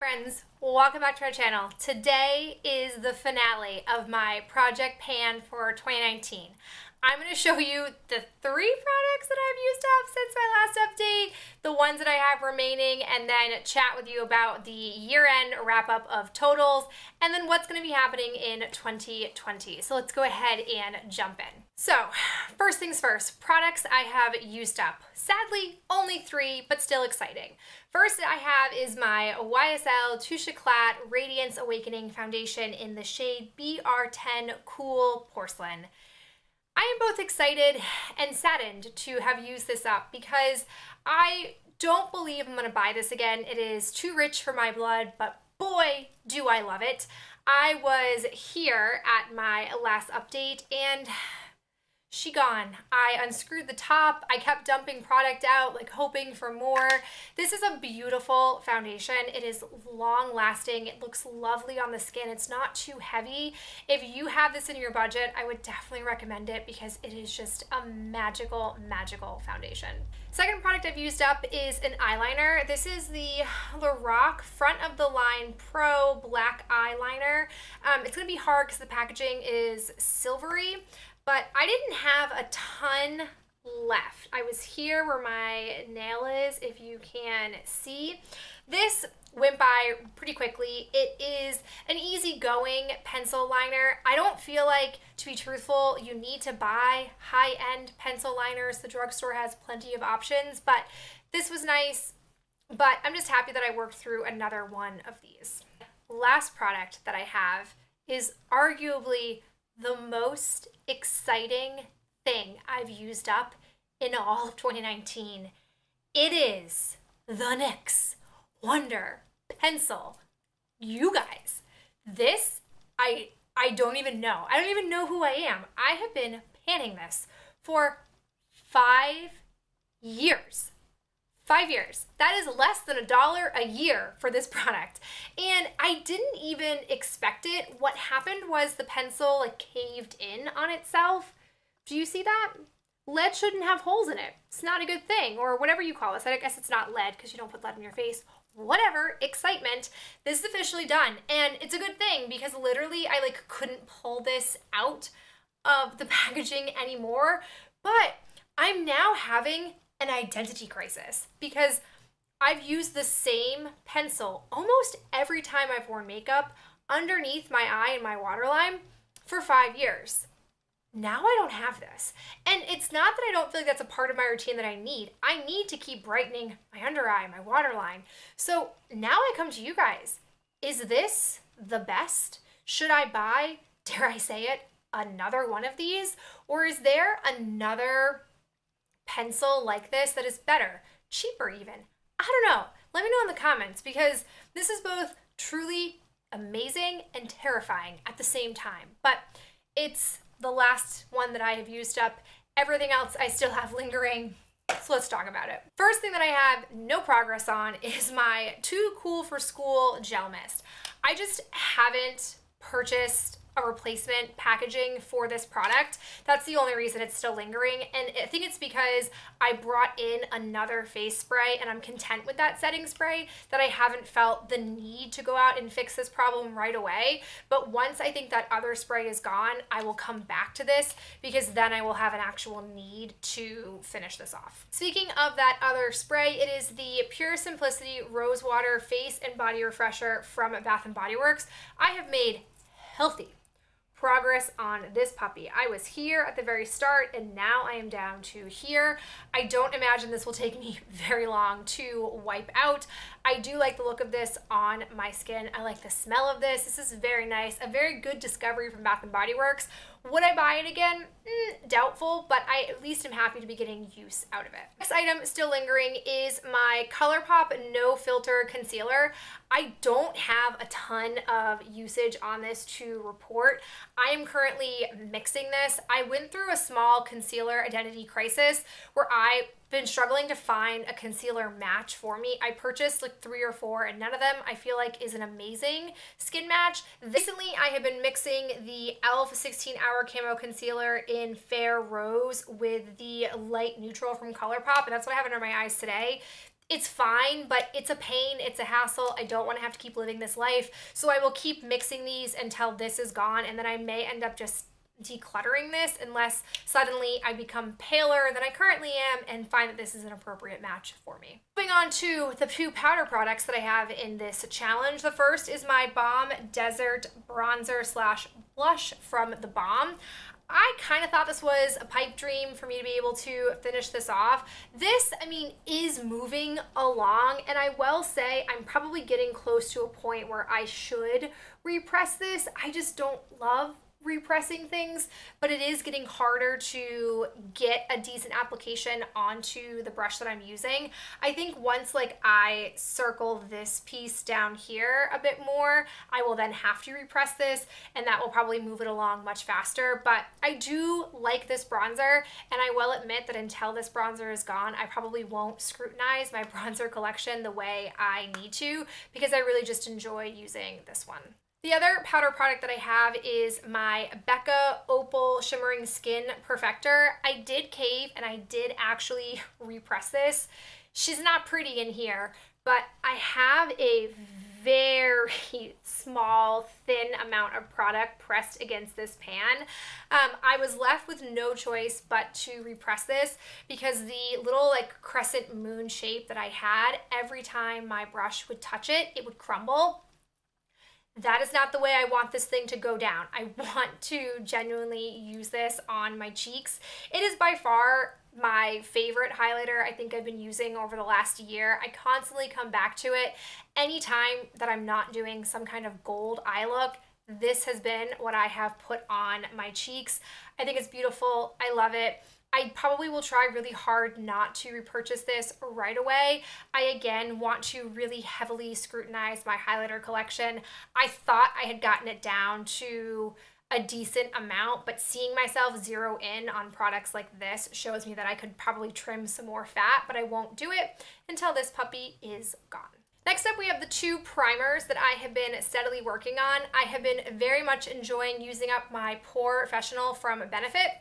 Friends, welcome back to our channel. Today is the finale of my Project Pan for 2019. I'm going to show you the 3 products that I've used up since my last update, the ones that I have remaining, and then chat with you about the year-end wrap-up of totals, and then what's going to be happening in 2020. So let's go ahead and jump in. So first things first, products I have used up. Sadly, only 3, but still exciting. First I have is my YSL Touche Eclat Radiance Awakening Foundation in the shade BR10 Cool Porcelain. I am both excited and saddened to have used this up because I don't believe I'm going to buy this again. It is too rich for my blood, but boy, do I love it. I was here at my last update and she gone. I unscrewed the top. I kept dumping product out, like hoping for more. This is a beautiful foundation. It is long lasting. It looks lovely on the skin. It's not too heavy. If you have this in your budget, I would definitely recommend it because it is just a magical, magical foundation. Second product I've used up is an eyeliner. This is the Lorac Front of the Line Pro Black Eyeliner. It's gonna be hard because the packaging is silvery, but I didn't have a ton left. I was here where my nail is, if you can see. This went by pretty quickly. It is an easygoing pencil liner. I don't feel like, to be truthful, you need to buy high-end pencil liners. The drugstore has plenty of options, but this was nice. But I'm just happy that I worked through another one of these. Last product that I have is arguably the most exciting thing I've used up in all of 2019. It is the NYX Wonder Pencil. You guys, this, I don't even know. I don't even know who I am. I have been panning this for 5 years. 5 years. That is less than $1 a year for this product. And I didn't even expect it. What happened was the pencil like caved in on itself. Do you see that? Lead shouldn't have holes in it. It's not a good thing, or whatever you call this. I guess it's not lead because you don't put lead in your face. Whatever, excitement. This is officially done. And it's a good thing because literally I like couldn't pull this out of the packaging anymore. But I'm now having an identity crisis because I've used the same pencil almost every time I've worn makeup underneath my eye and my waterline for 5 years. Now I don't have this. And it's not that I don't feel like that's a part of my routine that I need. I need to keep brightening my under eye, my waterline. So now I come to you guys. Is this the best? Should I buy, dare I say it, another one of these? Or is there another pencil like this that is better, cheaper even? I don't know. Let me know in the comments because this is both truly amazing and terrifying at the same time. But it's the last one that I have used up. Everything else I still have lingering. So let's talk about it. First thing that I have no progress on is my Too Cool for School Gel Mist. I just haven't purchased a replacement packaging for this product. That's the only reason it's still lingering, and I think it's because I brought in another face spray and I'm content with that setting spray that I haven't felt the need to go out and fix this problem right away. But once I think that other spray is gone, I will come back to this because then I will have an actual need to finish this off. Speaking of that other spray, it is the Pure Simplicity Rose Water Face and Body Refresher from Bath & Body Works. I have made healthy progress on this puppy. I was here at the very start and now I am down to here. I don't imagine this will take me very long to wipe out. I do like the look of this on my skin. I like the smell of this. This is very nice. A very good discovery from Bath & Body Works. Would I buy it again? Doubtful, but I at least am happy to be getting use out of it. Next item still lingering is my ColourPop No Filter Concealer. I don't have a ton of usage on this to report. I am currently mixing this. I went through a small concealer identity crisis where I've been struggling to find a concealer match for me. I purchased like 3 or 4 and none of them I feel like is an amazing skin match. Recently I have been mixing the e.l.f. 16 Hour Camo Concealer in Fair Rose with the light neutral from ColourPop, and that's what I have under my eyes today. It's fine, but it's a pain, it's a hassle. I don't want to have to keep living this life. So I will keep mixing these until this is gone, and then I may end up just decluttering this unless suddenly I become paler than I currently am and find that this is an appropriate match for me. Moving on to the two powder products that I have in this challenge. The first is my Balm Desert Bronzer slash Blush from The Balm. I kind of thought this was a pipe dream for me to be able to finish this off. This, I mean, is moving along, and I will say I'm probably getting close to a point where I should repress this. I just don't love repressing things, but it is getting harder to get a decent application onto the brush that I'm using. I think once like I circle this piece down here a bit more, I will then have to repress this, and that will probably move it along much faster. But I do like this bronzer, and I will admit that until this bronzer is gone, I probably won't scrutinize my bronzer collection the way I need to, because I really just enjoy using this one. The other powder product that I have is my Becca Opal Shimmering Skin Perfector. I did cave and I did actually repress this. She's not pretty in here, but I have a very small, thin amount of product pressed against this pan. I was left with no choice but to repress this because the little like crescent moon shape that I had, every time my brush would touch it, it would crumble. That is not the way I want this thing to go down. I want to genuinely use this on my cheeks. It is by far my favorite highlighter I think I've been using over the last year. I constantly come back to it. Anytime that I'm not doing some kind of gold eye look, this has been what I have put on my cheeks. I think it's beautiful. I love it. I probably will try really hard not to repurchase this right away. I, again, want to really heavily scrutinize my highlighter collection. I thought I had gotten it down to a decent amount, but seeing myself zero in on products like this shows me that I could probably trim some more fat, but I won't do it until this puppy is gone. Next up, we have the two primers that I have been steadily working on. I have been very much enjoying using up my POREfessional from Benefit.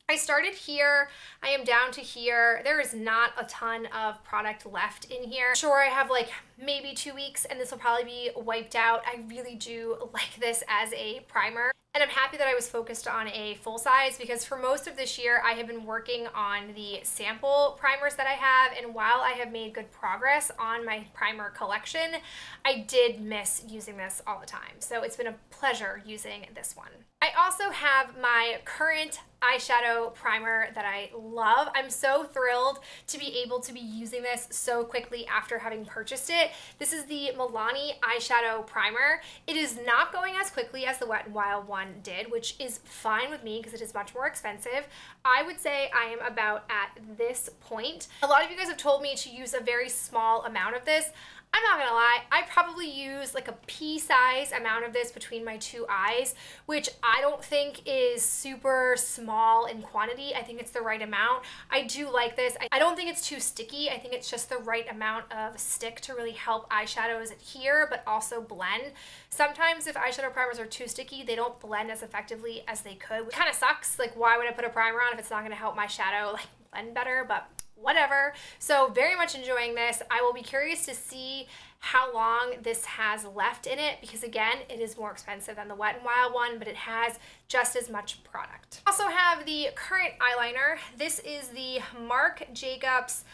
I started here, I am down to here. There is not a ton of product left in here. Sure, I have like maybe 2 weeks and this will probably be wiped out. I really do like this as a primer. And I'm happy that I was focused on a full size because for most of this year, I have been working on the sample primers that I have. And while I have made good progress on my primer collection, I did miss using this all the time. So it's been a pleasure using this one. I also have my current eyeshadow primer that I love. I'm so thrilled to be able to be using this so quickly after having purchased it. This is the Milani eyeshadow primer. It is not going as quickly as the Wet n Wild one did, which is fine with me because it is much more expensive. I would say I am about at this point. A lot of you guys have told me to use a very small amount of this. I'm not gonna lie, I probably use like a pea-size amount of this between my two eyes, which I don't think is super small in quantity. I think it's the right amount. I do like this. I don't think it's too sticky. I think it's just the right amount of stick to really help eyeshadows adhere, but also blend. Sometimes if eyeshadow primers are too sticky, they don't blend as effectively as they could, which kind of sucks. Like, why would I put a primer on if it's not gonna help my shadow like blend better? But whatever. So very much enjoying this. I will be curious to see how long this has left in it because again, it is more expensive than the Wet n Wild one, but it has just as much product. Also have the current eyeliner. This is the Marc Jacobs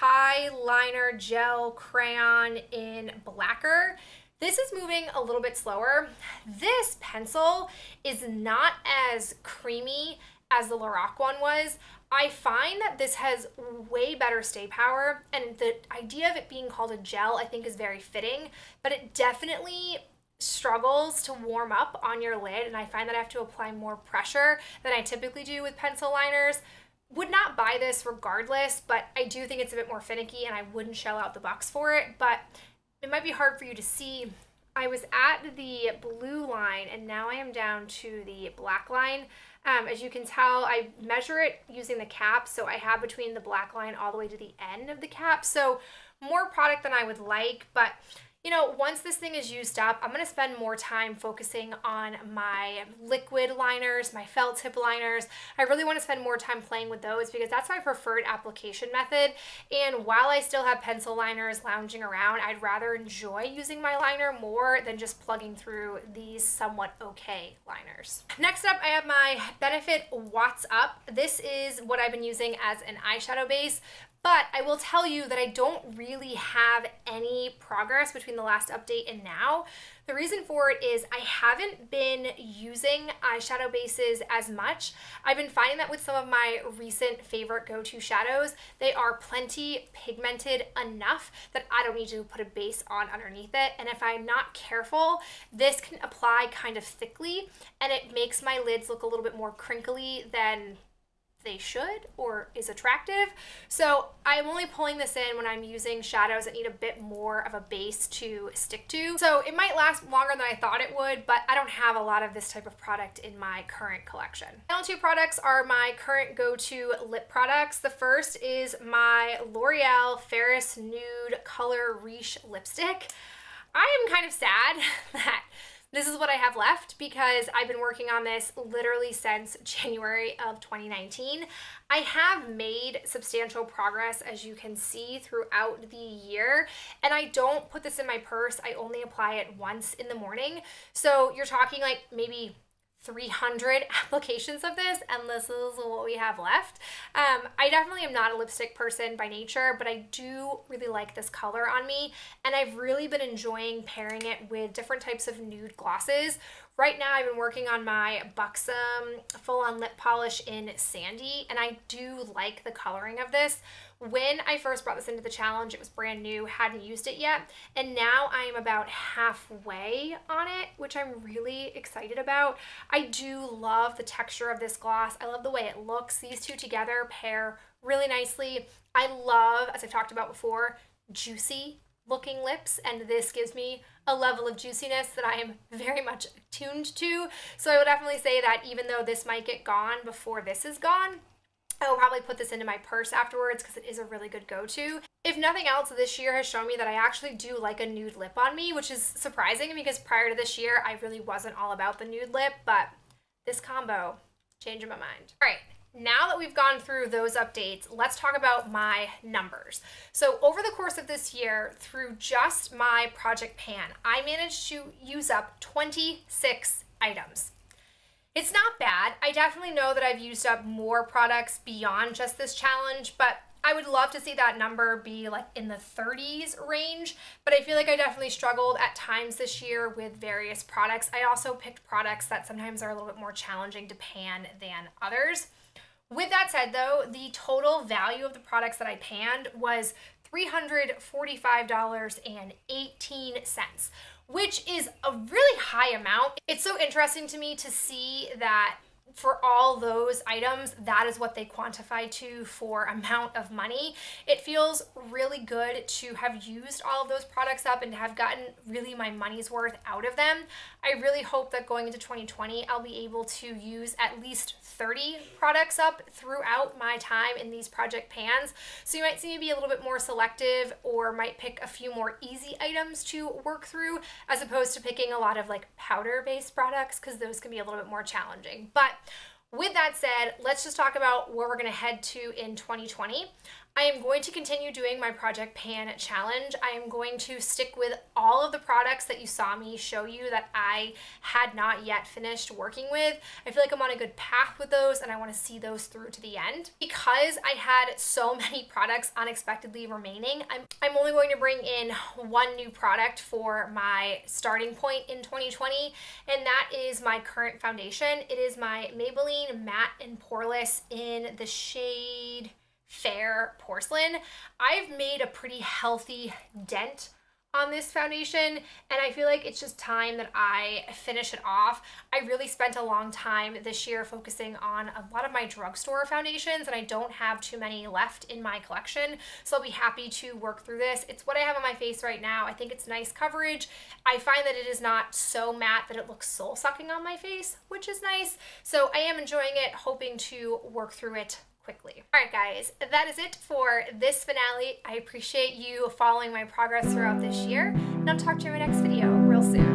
Highliner Gel Crayon in Blacker. This is moving a little bit slower. This pencil is not as creamy as the Lorac one was. I find that this has way better stay power, and the idea of it being called a gel I think is very fitting, but it definitely struggles to warm up on your lid, and I find that I have to apply more pressure than I typically do with pencil liners. Would not buy this regardless, but I do think it's a bit more finicky and I wouldn't shell out the bucks for it, but it might be hard for you to see. I was at the blue line and now I am down to the black line. As you can tell, I measure it using the cap, so I have between the black line all the way to the end of the cap, so more product than I would like, but you know, once this thing is used up, I'm going to spend more time focusing on my liquid liners, my felt tip liners. I really want to spend more time playing with those because that's my preferred application method. And while I still have pencil liners lounging around, I'd rather enjoy using my liner more than just plugging through these somewhat okay liners. Next up, I have my Benefit Watts Up. This is what I've been using as an eyeshadow base. But I will tell you that I don't really have any progress between the last update and now. The reason for it is I haven't been using eyeshadow bases as much. I've been finding that with some of my recent favorite go-to shadows, they are plenty pigmented enough that I don't need to put a base on underneath it. And if I'm not careful, this can apply kind of thickly and it makes my lids look a little bit more crinkly than they should or is attractive. So I'm only pulling this in when I'm using shadows that need a bit more of a base to stick to. So it might last longer than I thought it would, but I don't have a lot of this type of product in my current collection. The final two products are my current go-to lip products. The first is my L'Oreal Ferris Nude Color Riche lipstick. I am kind of sad that this is what I have left because I've been working on this literally since January of 2019. I have made substantial progress, as you can see, throughout the year, and I don't put this in my purse. I only apply it once in the morning. So you're talking like maybe 300 applications of this, and this is what we have left. I definitely am not a lipstick person by nature, but I do really like this color on me, and I've really been enjoying pairing it with different types of nude glosses. Right now, I've been working on my Buxom full-on lip polish in Sandy, and I do like the coloring of this. When I first brought this into the challenge, it was brand new, hadn't used it yet, and now I am about halfway on it, which I'm really excited about. I do love the texture of this gloss. I love the way it looks. These two together pair really nicely. I love, as I've talked about before, juicy looking lips, and this gives me a level of juiciness that I am very much attuned to. So I would definitely say that even though this might get gone before this is gone, I will probably put this into my purse afterwards because it is a really good go-to. If nothing else, this year has shown me that I actually do like a nude lip on me, which is surprising because prior to this year, I really wasn't all about the nude lip, but this combo, changing my mind. All right. Now that we've gone through those updates, let's talk about my numbers. So over the course of this year, through just my Project Pan, I managed to use up 26 items. It's not bad. I definitely know that I've used up more products beyond just this challenge, but I would love to see that number be like in the 30s range, but I feel like I definitely struggled at times this year with various products. I also picked products that sometimes are a little bit more challenging to pan than others. With that said, though, the total value of the products that I panned was $345.18, which is a really high amount. It's so interesting to me to see that for all those items, that is what they quantify to for amount of money. It feels really good to have used all of those products up and to have gotten really my money's worth out of them. I really hope that going into 2020, I'll be able to use at least 30 products up throughout my time in these Project Pans. So you might see me be a little bit more selective or might pick a few more easy items to work through as opposed to picking a lot of like powder-based products because those can be a little bit more challenging. But with that said, let's just talk about where we're going to head to in 2020. I am going to continue doing my Project Pan challenge. I am going to stick with all of the products that you saw me show you that I had not yet finished working with. I feel like I'm on a good path with those and I want to see those through to the end. Because I had so many products unexpectedly remaining, I'm only going to bring in one new product for my starting point in 2020, and that is my current foundation. It is my Maybelline Matte and Poreless in the shade Fair Porcelain. I've made a pretty healthy dent on this foundation, and I feel like it's just time that I finish it off. I really spent a long time this year focusing on a lot of my drugstore foundations, and I don't have too many left in my collection, so I'll be happy to work through this. It's what I have on my face right now. I think it's nice coverage. I find that it is not so matte that it looks soul-sucking on my face, which is nice, so I am enjoying it, hoping to work through it quickly. Alright guys, that is it for this finale. I appreciate you following my progress throughout this year, and I'll talk to you in my next video real soon.